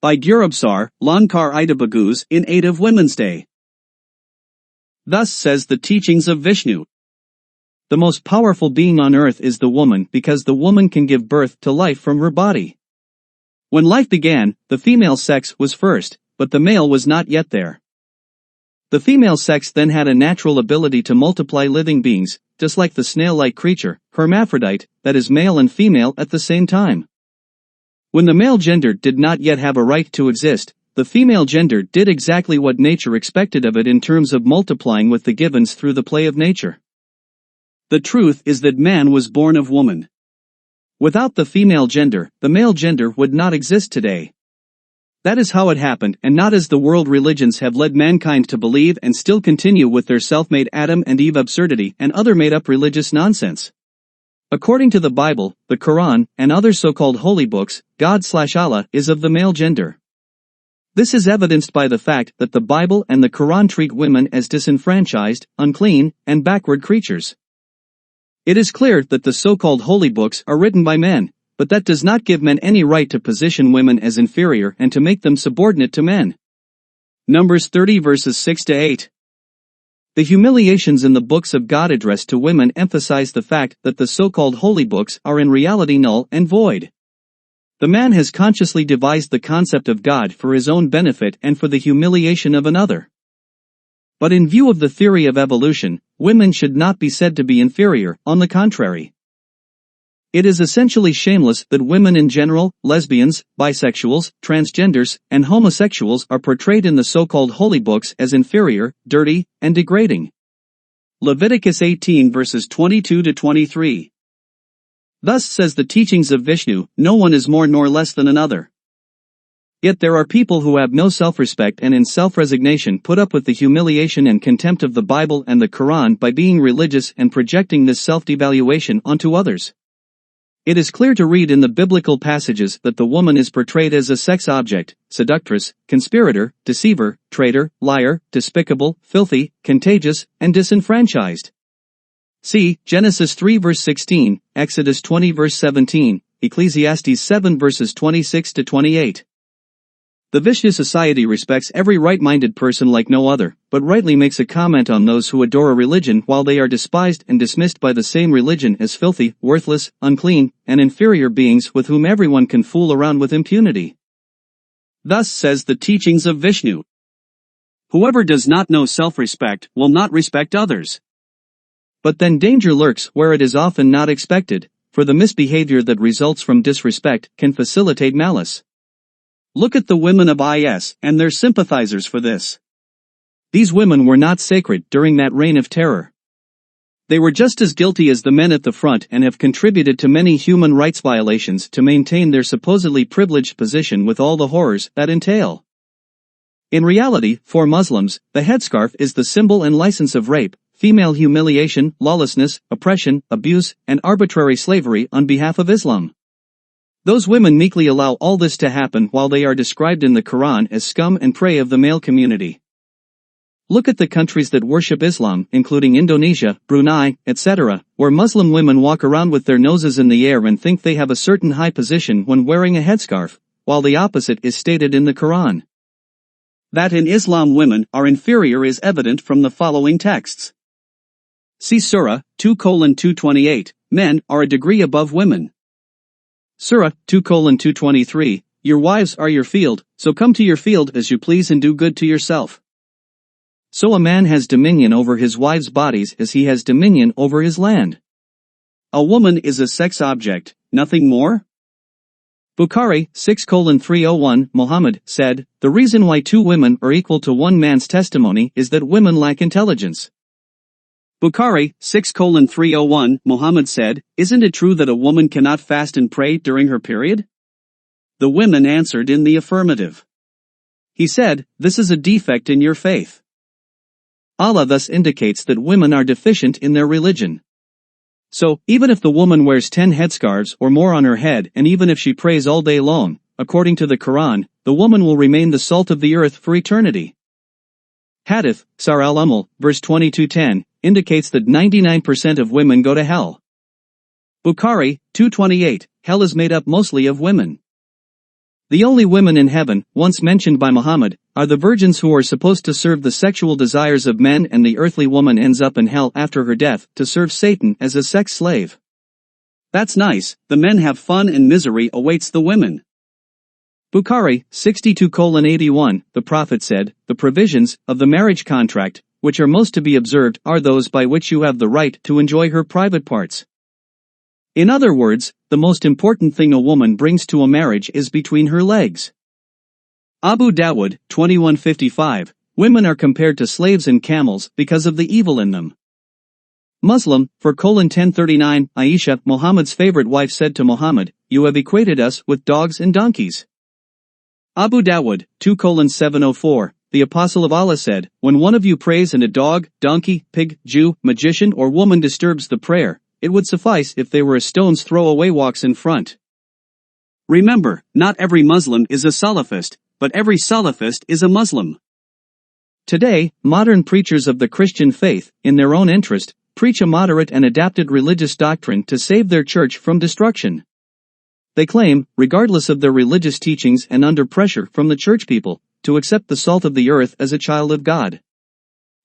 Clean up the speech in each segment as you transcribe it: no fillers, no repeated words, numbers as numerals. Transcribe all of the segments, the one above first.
by Gurubsar, Lankar Idabaguz in aid of Women's Day. Thus says the teachings of Vishnu. The most powerful being on earth is the woman because the woman can give birth to life from her body. When life began, the female sex was first, but the male was not yet there. The female sex then had a natural ability to multiply living beings, just like the snail-like creature, hermaphrodite, that is male and female at the same time. When the male gender did not yet have a right to exist, the female gender did exactly what nature expected of it in terms of multiplying with the givens through the play of nature. The truth is that man was born of woman. Without the female gender, the male gender would not exist today. That is how it happened, and not as the world religions have led mankind to believe and still continue with their self-made Adam and Eve absurdity and other made-up religious nonsense. According to the Bible, the Quran, and other so-called holy books, God/Allah is of the male gender. This is evidenced by the fact that the Bible and the Quran treat women as disenfranchised, unclean, and backward creatures. It is clear that the so-called holy books are written by men, but that does not give men any right to position women as inferior and to make them subordinate to men. Numbers 30 verses 6-8. The humiliations in the books of God addressed to women emphasize the fact that the so-called holy books are in reality null and void. The man has consciously devised the concept of God for his own benefit and for the humiliation of another. But in view of the theory of evolution, women should not be said to be inferior, on the contrary. It is essentially shameless that women in general, lesbians, bisexuals, transgenders, and homosexuals are portrayed in the so-called holy books as inferior, dirty, and degrading. Leviticus 18 verses 22-23. Thus says the teachings of Vishnu, no one is more nor less than another. Yet there are people who have no self-respect and in self-resignation put up with the humiliation and contempt of the Bible and the Quran by being religious and projecting this self-devaluation onto others. It is clear to read in the biblical passages that the woman is portrayed as a sex object, seductress, conspirator, deceiver, traitor, liar, despicable, filthy, contagious, and disenfranchised. See Genesis 3 verse 16, Exodus 20 verse 17, Ecclesiastes 7 verses 26-28. The Vishnu society respects every right-minded person like no other, but rightly makes a comment on those who adore a religion while they are despised and dismissed by the same religion as filthy, worthless, unclean, and inferior beings with whom everyone can fool around with impunity. Thus says the teachings of Vishnu. Whoever does not know self-respect will not respect others. But then danger lurks where it is often not expected, for the misbehavior that results from disrespect can facilitate malice. Look at the women of IS and their sympathizers for this. These women were not sacred during that reign of terror. They were just as guilty as the men at the front and have contributed to many human rights violations to maintain their supposedly privileged position with all the horrors that entail. In reality, for Muslims, the headscarf is the symbol and license of rape, female humiliation, lawlessness, oppression, abuse, and arbitrary slavery on behalf of Islam. Those women meekly allow all this to happen while they are described in the Quran as scum and prey of the male community. Look at the countries that worship Islam, including Indonesia, Brunei, etc., where Muslim women walk around with their noses in the air and think they have a certain high position when wearing a headscarf, while the opposite is stated in the Quran. That in Islam women are inferior is evident from the following texts. See Surah 2:228, men are a degree above women. Surah 2:223, your wives are your field, so come to your field as you please and do good to yourself. So a man has dominion over his wives' bodies as he has dominion over his land. A woman is a sex object, nothing more? Bukhari 6:301, Muhammad said, the reason why two women are equal to one man's testimony is that women lack intelligence. Bukhari 6:301, Muhammad said, isn't it true that a woman cannot fast and pray during her period? The women answered in the affirmative. He said, this is a defect in your faith. Allah thus indicates that women are deficient in their religion. So, even if the woman wears 10 headscarves or more on her head and even if she prays all day long, according to the Quran, the woman will remain the salt of the earth for eternity. Hadith, Sar al-Ummul, verse 2210, indicates that 99% of women go to hell. Bukhari 2:28, hell is made up mostly of women. The only women in heaven, once mentioned by Muhammad, are the virgins who are supposed to serve the sexual desires of men, and the earthly woman ends up in hell after her death to serve Satan as a sex slave. That's nice, the men have fun and misery awaits the women. Bukhari, 62:81, the Prophet said, the provisions of the marriage contract, which are most to be observed, are those by which you have the right to enjoy her private parts. In other words, the most important thing a woman brings to a marriage is between her legs. Abu Dawud, 21:55, women are compared to slaves and camels because of the evil in them. Muslim, 4:1039, Aisha, Muhammad's favorite wife, said to Muhammad, "You have equated us with dogs and donkeys." Abu Dawud, 2:704, the Apostle of Allah said, "When one of you prays and a dog, donkey, pig, Jew, magician or woman disturbs the prayer, it would suffice if they were a stone's throw away walks in front." Remember, not every Muslim is a Salafist, but every Salafist is a Muslim. Today, modern preachers of the Christian faith, in their own interest, preach a moderate and adapted religious doctrine to save their church from destruction. They claim, regardless of their religious teachings and under pressure from the church people, to accept the salt of the earth as a child of God.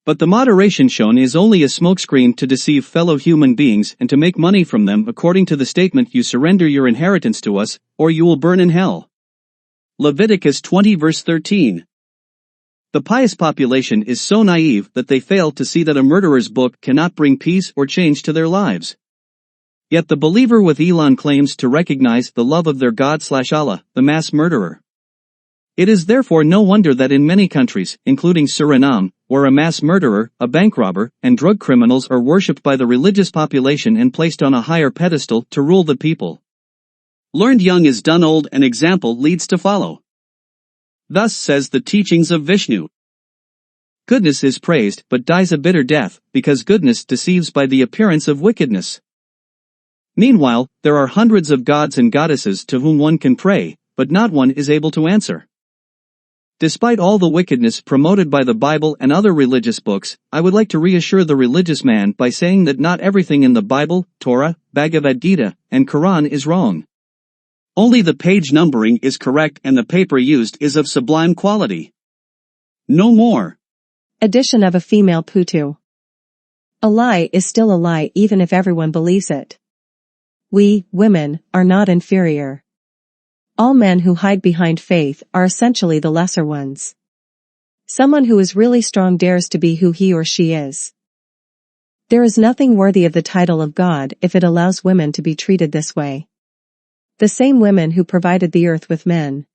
But the moderation shown is only a smokescreen to deceive fellow human beings and to make money from them, according to the statement, "You surrender your inheritance to us, or you will burn in hell." Leviticus 20 verse 13. The pious population is so naive that they fail to see that a murderer's book cannot bring peace or change to their lives. Yet the believer with Elon claims to recognize the love of their God/Allah, the mass murderer. It is therefore no wonder that in many countries, including Suriname, where a mass murderer, a bank robber, and drug criminals are worshipped by the religious population and placed on a higher pedestal to rule the people. Learned young is done old, and example leads to follow. Thus says the teachings of Vishnu. Goodness is praised but dies a bitter death, because goodness deceives by the appearance of wickedness. Meanwhile, there are hundreds of gods and goddesses to whom one can pray, but not one is able to answer. Despite all the wickedness promoted by the Bible and other religious books, I would like to reassure the religious man by saying that not everything in the Bible, Torah, Bhagavad Gita, and Quran is wrong. Only the page numbering is correct and the paper used is of sublime quality. No more. Addition of a female Putu. A lie is still a lie even if everyone believes it. We, women, are not inferior. All men who hide behind faith are essentially the lesser ones. Someone who is really strong dares to be who he or she is. There is nothing worthy of the title of God if it allows women to be treated this way. The same women who provided the earth with men.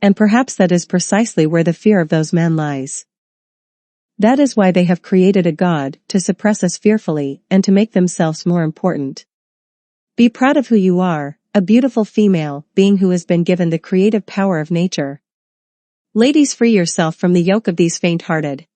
And perhaps that is precisely where the fear of those men lies. That is why they have created a God, to suppress us fearfully and to make themselves more important. Be proud of who you are, a beautiful female being who has been given the creative power of nature. Ladies, free yourself from the yoke of these faint-hearted,